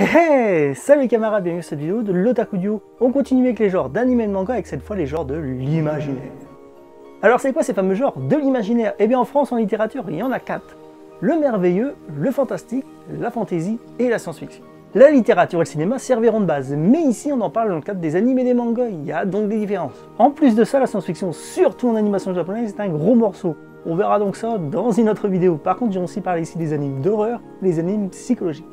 Hey, salut les camarades, bienvenue sur cette vidéo de l'Otaku Duo. On continue avec les genres d'anime et de manga, avec cette fois les genres de l'imaginaire. Alors c'est quoi ces fameux genres de l'imaginaire? Eh bien en France en littérature il y en a 4. Le merveilleux, le fantastique, la fantaisie et la science-fiction. La littérature et le cinéma serviront de base, mais ici on en parle dans le cadre des animes et des mangas, il y a donc des différences. En plus de ça, la science-fiction, surtout en animation japonaise, c'est un gros morceau. On verra donc ça dans une autre vidéo. Par contre, j'ai aussi parlé ici des animes d'horreur, les animes psychologiques.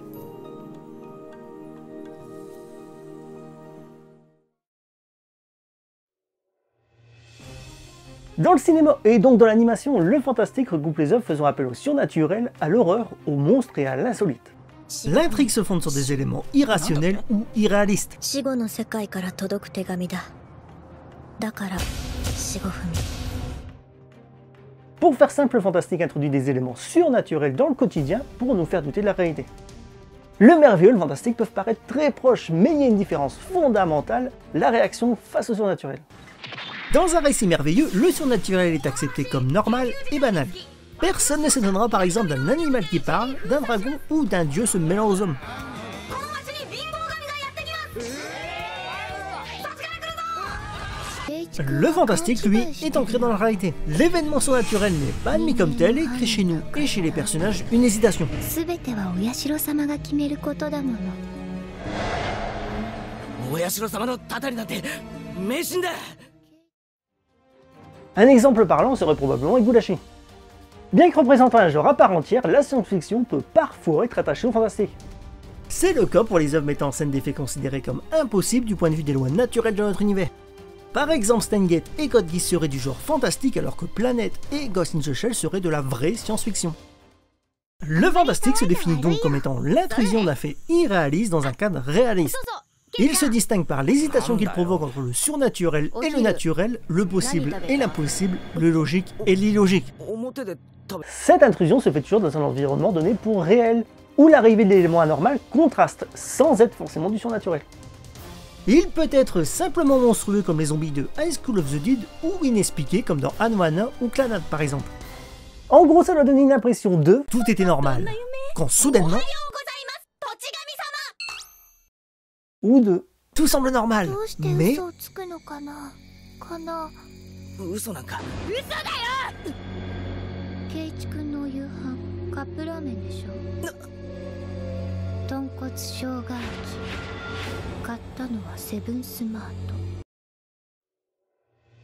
Dans le cinéma et donc dans l'animation, le fantastique regroupe les œuvres faisant appel au surnaturel, à l'horreur, aux monstres et à l'insolite. L'intrigue se fonde sur des éléments irrationnels ou irréalistes. Pour faire simple, le fantastique introduit des éléments surnaturels dans le quotidien pour nous faire douter de la réalité. Le merveilleux et le fantastique peuvent paraître très proches, mais il y a une différence fondamentale, la réaction face au surnaturel. Dans un récit merveilleux, le surnaturel est accepté comme normal et banal. Personne ne s'étonnera par exemple d'un animal qui parle, d'un dragon ou d'un dieu se mêlant aux hommes. Le fantastique, lui, est ancré dans la réalité. L'événement surnaturel n'est pas admis comme tel et crée chez nous et chez les personnages une hésitation. Un exemple parlant serait probablement Higurashi. Bien que représentant un genre à part entière, la science-fiction peut parfois être attachée au fantastique. C'est le cas pour les œuvres mettant en scène des faits considérés comme impossibles du point de vue des lois naturelles de notre univers. Par exemple, Steins Gate et Code Geass seraient du genre fantastique alors que Planet et Ghost in the Shell seraient de la vraie science-fiction. Le fantastique se définit donc comme étant l'intrusion d'un fait irréaliste dans un cadre réaliste. Il se distingue par l'hésitation qu'il provoque entre le surnaturel et le naturel, le possible et l'impossible, le logique et l'illogique. Cette intrusion se fait toujours dans un environnement donné pour réel, où l'arrivée de l'élément anormal contraste sans être forcément du surnaturel. Il peut être simplement monstrueux comme les zombies de High School of the Dead ou inexpliqué comme dans Anohana ou Clannad par exemple. En gros, ça doit donner une impression de tout était normal, quand soudainement ou de tout semble normal, mais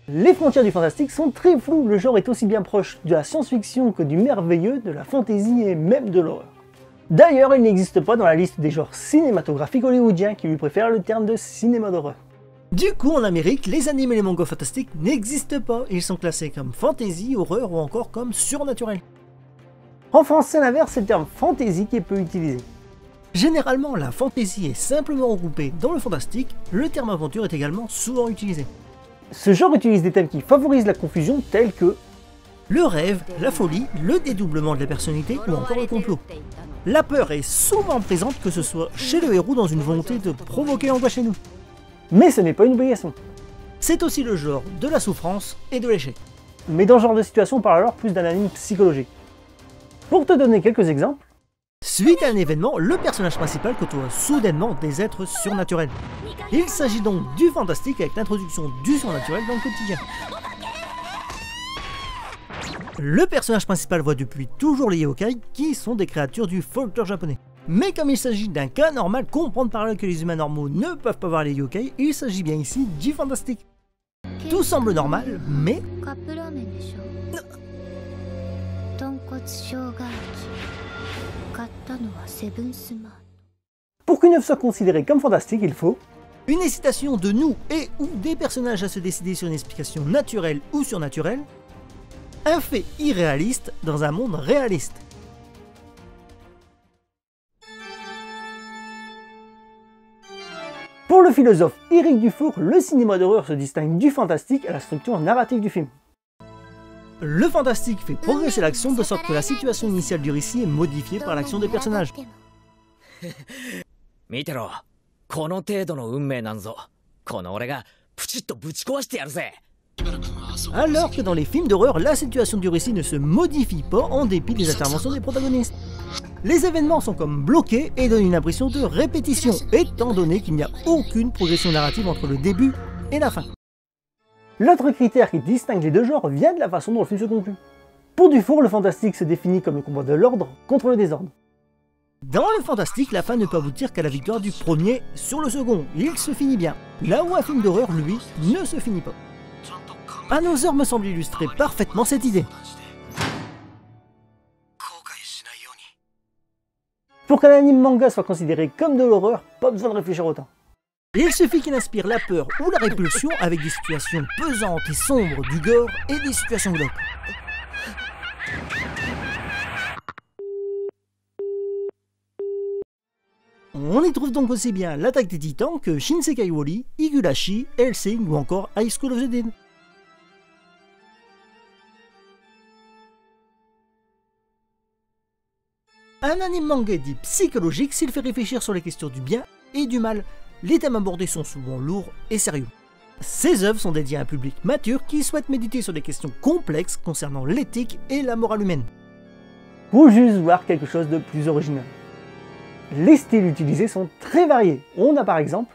les frontières du fantastique sont très floues, le genre est aussi bien proche de la science-fiction que du merveilleux, de la fantaisie et même de l'horreur. D'ailleurs, il n'existe pas dans la liste des genres cinématographiques hollywoodiens qui lui préfèrent le terme de cinéma d'horreur. Du coup, en Amérique, les animes et les mangas fantastiques n'existent pas, ils sont classés comme fantasy, horreur ou encore comme surnaturel. En France, c'est l'inverse, c'est le terme fantasy qui est peu utilisé. Généralement, la fantasy est simplement regroupée dans le fantastique, le terme aventure est également souvent utilisé. Ce genre utilise des thèmes qui favorisent la confusion tels que le rêve, la folie, le dédoublement de la personnalité ou encore le complot. La peur est souvent présente, que ce soit chez le héros dans une volonté de provoquer l'angoisse chez nous. Mais ce n'est pas une obligation. C'est aussi le genre de la souffrance et de l'échec. Mais dans ce genre de situation, on parle alors plus d'un anime psychologique. Pour te donner quelques exemples, suite à un événement, le personnage principal côtoie soudainement des êtres surnaturels. Il s'agit donc du fantastique avec l'introduction du surnaturel dans le quotidien. Le personnage principal voit depuis toujours les yokai, qui sont des créatures du folklore japonais. Mais comme il s'agit d'un cas normal, comprendre par là que les humains normaux ne peuvent pas voir les yokai, il s'agit bien ici du fantastique. Tout semble normal, mais pour qu'une œuvre soit considérée comme fantastique, il faut une hésitation de nous et ou des personnages à se décider sur une explication naturelle ou surnaturelle, un fait irréaliste dans un monde réaliste. Pour le philosophe Éric Dufour, le cinéma d'horreur se distingue du fantastique à la structure narrative du film. Le fantastique fait progresser l'action de sorte que la situation initiale du récit est modifiée par l'action des personnages. Alors que dans les films d'horreur, la situation du récit ne se modifie pas en dépit des interventions des protagonistes. Les événements sont comme bloqués et donnent une impression de répétition, étant donné qu'il n'y a aucune progression narrative entre le début et la fin. L'autre critère qui distingue les deux genres vient de la façon dont le film se conclut. Pour Dufour, le fantastique se définit comme le combat de l'ordre contre le désordre. Dans le fantastique, la fin ne peut aboutir qu'à la victoire du premier sur le second. Il se finit bien, là où un film d'horreur, lui, ne se finit pas. Another me semble illustrer parfaitement cette idée. Pour qu'un anime manga soit considéré comme de l'horreur, pas besoin de réfléchir autant. Il suffit qu'il inspire la peur ou la répulsion avec des situations pesantes et sombres, du gore et des situations glauques. On y trouve donc aussi bien l'Attaque des Titans que Shinsekai Woli, Higurashi, Hellsing ou encore High School of the Dead. Un anime manga dit psychologique s'il fait réfléchir sur les questions du bien et du mal. Les thèmes abordés sont souvent lourds et sérieux. Ces œuvres sont dédiées à un public mature qui souhaite méditer sur des questions complexes concernant l'éthique et la morale humaine. Ou juste voir quelque chose de plus original. Les styles utilisés sont très variés. On a par exemple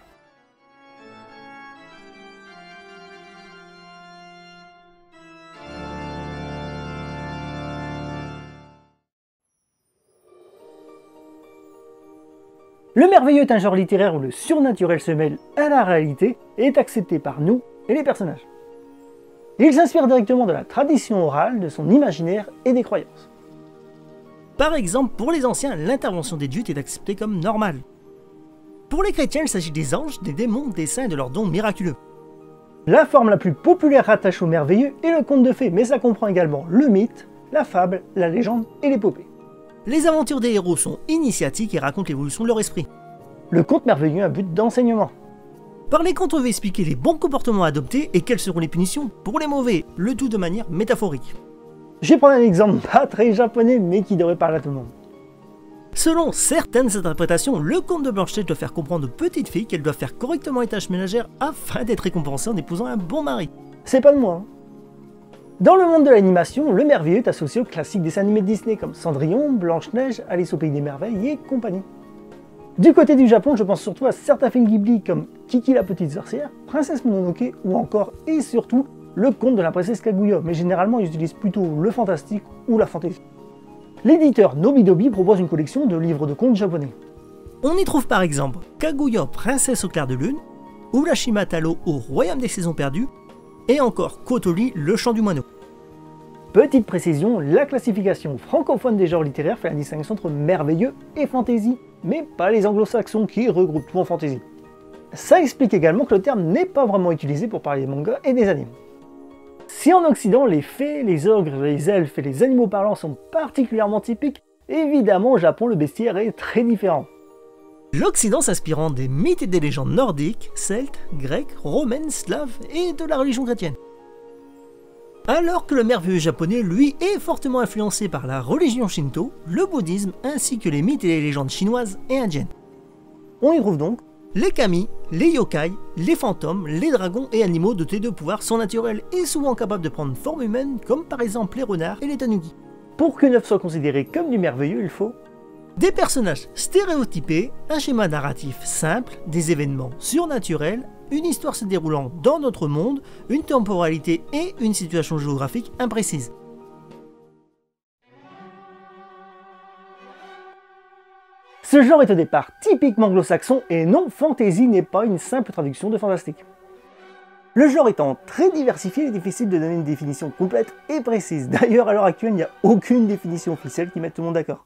le merveilleux est un genre littéraire où le surnaturel se mêle à la réalité et est accepté par nous et les personnages. Il s'inspire directement de la tradition orale, de son imaginaire et des croyances. Par exemple, pour les anciens, l'intervention des dieux est acceptée comme normale. Pour les chrétiens, il s'agit des anges, des démons, des saints et de leurs dons miraculeux. La forme la plus populaire rattachée au merveilleux est le conte de fées, mais ça comprend également le mythe, la fable, la légende et l'épopée. Les aventures des héros sont initiatiques et racontent l'évolution de leur esprit. Le conte merveilleux a un but d'enseignement. Par les contes, on va expliquer les bons comportements à adopter et quelles seront les punitions pour les mauvais, le tout de manière métaphorique. Je vais prendre un exemple pas très japonais, mais qui devrait parler à tout le monde. Selon certaines interprétations, le conte de Blanche-Neige doit faire comprendre aux petites filles qu'elles doivent faire correctement les tâches ménagères afin d'être récompensées en épousant un bon mari. C'est pas de moi, hein. Dans le monde de l'animation, le merveilleux est associé aux classiques dessins animés de Disney comme Cendrillon, Blanche-Neige, Alice au Pays des Merveilles et compagnie. Du côté du Japon, je pense surtout à certains films Ghibli comme Kiki la Petite Sorcière, Princesse Mononoke ou encore et surtout le conte de la princesse Kaguya, mais généralement ils utilisent plutôt le fantastique ou la fantasy. L'éditeur Nobidobi propose une collection de livres de contes japonais. On y trouve par exemple Kaguya, princesse au clair de lune, Urashima Talo au royaume des saisons perdues, et encore Kotori, le chant du moineau. Petite précision, la classification francophone des genres littéraires fait la distinction entre merveilleux et fantasy, mais pas les anglo-saxons qui regroupent tout en fantasy. Ça explique également que le terme n'est pas vraiment utilisé pour parler des mangas et des animes. Si en Occident, les fées, les ogres, les elfes et les animaux parlants sont particulièrement typiques, évidemment au Japon le bestiaire est très différent. L'Occident s'inspirant des mythes et des légendes nordiques, celtes, grecs, romaines, slaves et de la religion chrétienne. Alors que le merveilleux japonais, lui, est fortement influencé par la religion shinto, le bouddhisme ainsi que les mythes et les légendes chinoises et indiennes. On y trouve donc les kami, les yokai, les fantômes, les dragons et animaux dotés de pouvoirs surnaturels et souvent capables de prendre forme humaine comme par exemple les renards et les tanuki. Pour qu'une œuvre soit considérée comme du merveilleux, il faut des personnages stéréotypés, un schéma narratif simple, des événements surnaturels, une histoire se déroulant dans notre monde, une temporalité et une situation géographique imprécise. Ce genre est au départ typiquement anglo-saxon et non, fantasy n'est pas une simple traduction de fantastique. Le genre étant très diversifié, il est difficile de donner une définition complète et précise. D'ailleurs, à l'heure actuelle, il n'y a aucune définition officielle qui mette tout le monde d'accord.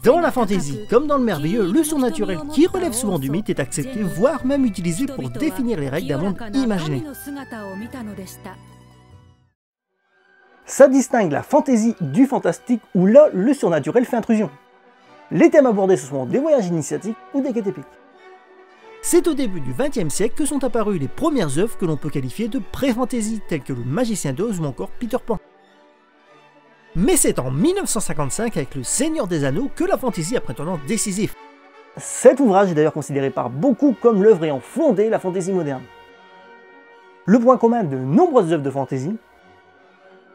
Dans la fantasy, comme dans le merveilleux, le surnaturel, qui relève souvent du mythe, est accepté, voire même utilisé pour définir les règles d'un monde imaginé. Ça distingue la fantasy du fantastique, où là, le surnaturel fait intrusion. Les thèmes abordés ce sont des voyages initiatiques ou des quêtes épiques. C'est au début du XXe siècle que sont apparues les premières œuvres que l'on peut qualifier de pré-fantasy, telles que le Magicien d'Oz ou encore Peter Pan. Mais c'est en 1955 avec le Seigneur des Anneaux que la fantasy a pris un tournant décisif. Cet ouvrage est d'ailleurs considéré par beaucoup comme l'œuvre ayant fondé la fantasy moderne. Le point commun de nombreuses œuvres de fantasy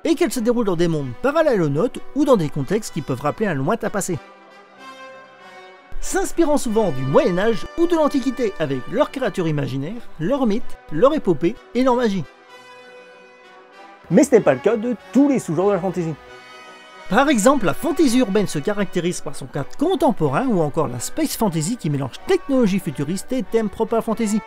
est qu'elles se déroulent dans des mondes parallèles aux nôtres ou dans des contextes qui peuvent rappeler un lointain passé. s'inspirant souvent du Moyen-Âge ou de l'Antiquité avec leurs créatures imaginaires, leurs mythes, leur épopée et leur magie. Mais ce n'est pas le cas de tous les sous-genres de la fantasy. Par exemple, la fantasy urbaine se caractérise par son cadre contemporain ou encore la space fantasy qui mélange technologie futuriste et thèmes propres à la fantasy.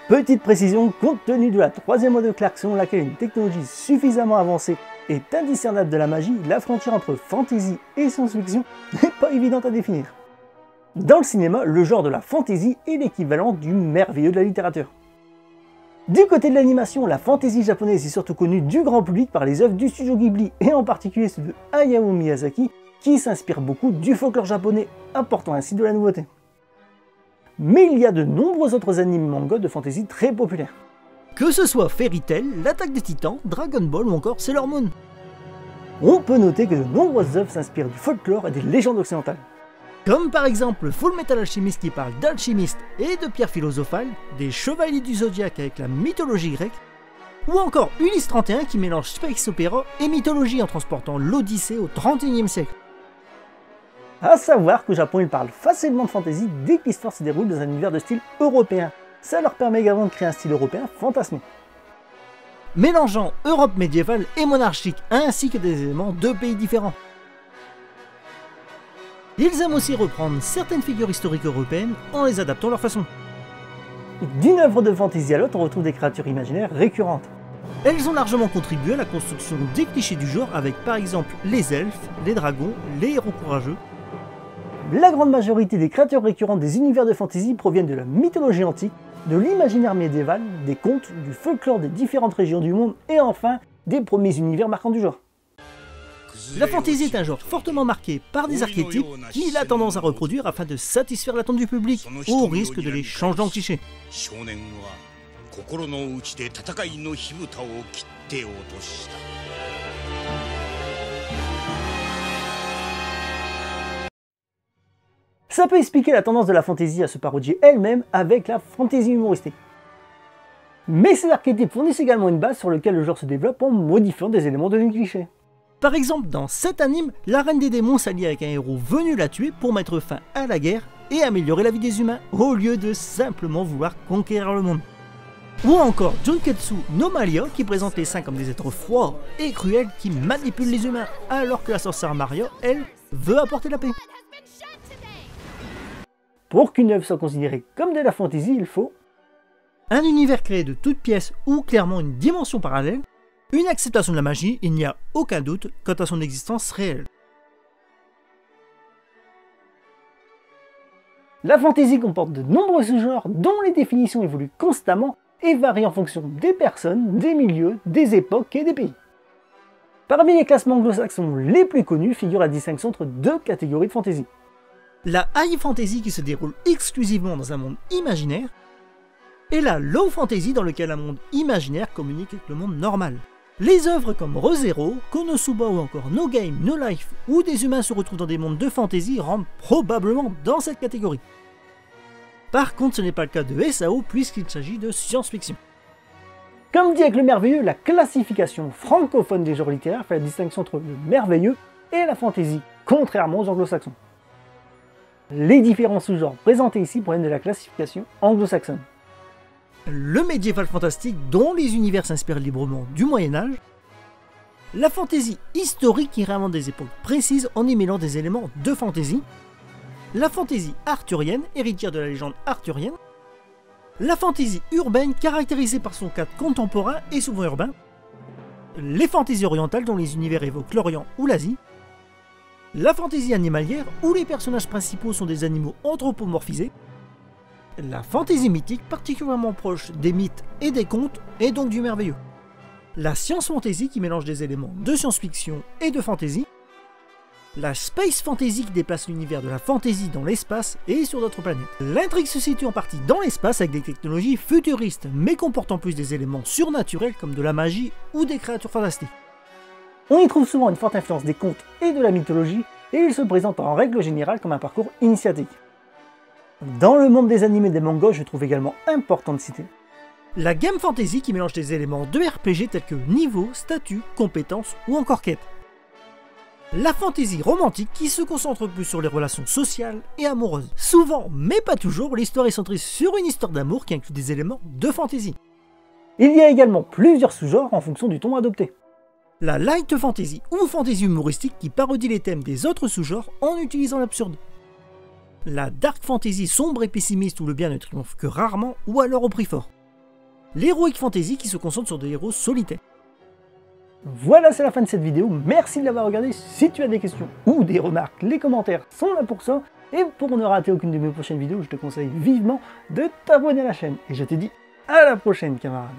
Petite précision, compte tenu de la troisième loi de Clarke selon laquelle une technologie suffisamment avancée est indiscernable de la magie, la frontière entre fantasy et science-fiction n'est pas évidente à définir. Dans le cinéma, le genre de la fantasy est l'équivalent du merveilleux de la littérature. Du côté de l'animation, la fantasy japonaise est surtout connue du grand public par les œuvres du studio Ghibli et en particulier ceux de Hayao Miyazaki qui s'inspirent beaucoup du folklore japonais, apportant ainsi de la nouveauté. Mais il y a de nombreux autres animes manga de fantasy très populaires. Que ce soit Fairy Tail, l'Attaque des Titans, Dragon Ball ou encore Sailor Moon. On peut noter que de nombreuses œuvres s'inspirent du folklore et des légendes occidentales. Comme par exemple Full Metal Alchemist qui parle d'alchimistes et de pierres philosophales, des chevaliers du zodiaque avec la mythologie grecque, ou encore Ulysse 31 qui mélange space opéra et mythologie en transportant l'Odyssée au XXIe siècle. A savoir qu'au Japon ils parlent facilement de fantasy dès que l'histoire se déroule dans un univers de style européen. Ça leur permet également de créer un style européen fantasmé. Mélangeant Europe médiévale et monarchique ainsi que des éléments de pays différents. Ils aiment aussi reprendre certaines figures historiques européennes en les adaptant à leur façon. D'une œuvre de fantasy à l'autre, on retrouve des créatures imaginaires récurrentes. Elles ont largement contribué à la construction des clichés du genre avec par exemple les elfes, les dragons, les héros courageux. La grande majorité des créatures récurrentes des univers de fantasy proviennent de la mythologie antique, de l'imaginaire médiéval, des contes, du folklore des différentes régions du monde et enfin des premiers univers marquants du genre. La fantasy est un genre fortement marqué par des archétypes qu'il a tendance à reproduire afin de satisfaire l'attente du public, au risque de les changer en clichés. Ça peut expliquer la tendance de la fantasy à se parodier elle-même avec la fantasy humoristique. Mais ces archétypes fournissent également une base sur laquelle le genre se développe en modifiant des éléments devenus clichés. Par exemple, dans cet anime, la reine des démons s'allie avec un héros venu la tuer pour mettre fin à la guerre et améliorer la vie des humains, au lieu de simplement vouloir conquérir le monde. Ou encore Junketsu no Maria qui présente les saints comme des êtres froids et cruels qui manipulent les humains, alors que la sorcière Maria, elle, veut apporter la paix. Pour qu'une œuvre soit considérée comme de la fantasy, il faut un univers créé de toutes pièces ou clairement une dimension parallèle, une acceptation de la magie, il n'y a aucun doute quant à son existence réelle. La fantasy comporte de nombreux sous-genres dont les définitions évoluent constamment et varient en fonction des personnes, des milieux, des époques et des pays. Parmi les classements anglo-saxons les plus connus figure la distinction entre deux catégories de fantasy. La high fantasy qui se déroule exclusivement dans un monde imaginaire, et la low fantasy dans lequel un monde imaginaire communique avec le monde normal. Les œuvres comme Re:Zero, Konosuba ou encore No Game, No Life, où des humains se retrouvent dans des mondes de fantasy rentrent probablement dans cette catégorie. Par contre, ce n'est pas le cas de SAO puisqu'il s'agit de science-fiction. Comme dit avec le merveilleux, la classification francophone des genres littéraires fait la distinction entre le merveilleux et la fantasy, contrairement aux anglo-saxons. Les différents sous-genres présentés ici proviennent de la classification anglo-saxonne. Le médiéval fantastique dont les univers s'inspirent librement du Moyen-Âge, la fantasy historique qui réinvente des époques précises en y mêlant des éléments de fantasy, la fantasy arthurienne, héritière de la légende arthurienne, la fantasy urbaine caractérisée par son cadre contemporain et souvent urbain, les fantaisies orientales dont les univers évoquent l'Orient ou l'Asie, la fantasy animalière où les personnages principaux sont des animaux anthropomorphisés, la fantasy mythique particulièrement proche des mythes et des contes et donc du merveilleux, la science fantasy qui mélange des éléments de science-fiction et de fantasy, la space fantasy qui déplace l'univers de la fantasy dans l'espace et sur d'autres planètes. L'intrigue se situe en partie dans l'espace avec des technologies futuristes mais comportant plus des éléments surnaturels comme de la magie ou des créatures fantastiques. On y trouve souvent une forte influence des contes et de la mythologie et il se présente en règle générale comme un parcours initiatique. Dans le monde des animés et des mangas, je trouve également important de citer la game fantasy qui mélange des éléments de RPG tels que niveau, statut, compétences ou encore quête. La fantasy romantique qui se concentre plus sur les relations sociales et amoureuses. Souvent, mais pas toujours, l'histoire est centrée sur une histoire d'amour qui inclut des éléments de fantasy. Il y a également plusieurs sous-genres en fonction du ton adopté. La light fantasy ou fantasy humoristique qui parodie les thèmes des autres sous-genres en utilisant l'absurde. La dark fantasy sombre et pessimiste où le bien ne triomphe que rarement ou alors au prix fort. L'heroic fantasy qui se concentre sur des héros solitaires. Voilà, c'est la fin de cette vidéo, merci de l'avoir regardée. Si tu as des questions ou des remarques, les commentaires sont là pour ça. Et pour ne rater aucune de mes prochaines vidéos, je te conseille vivement de t'abonner à la chaîne. Et je te dis à la prochaine, camarade.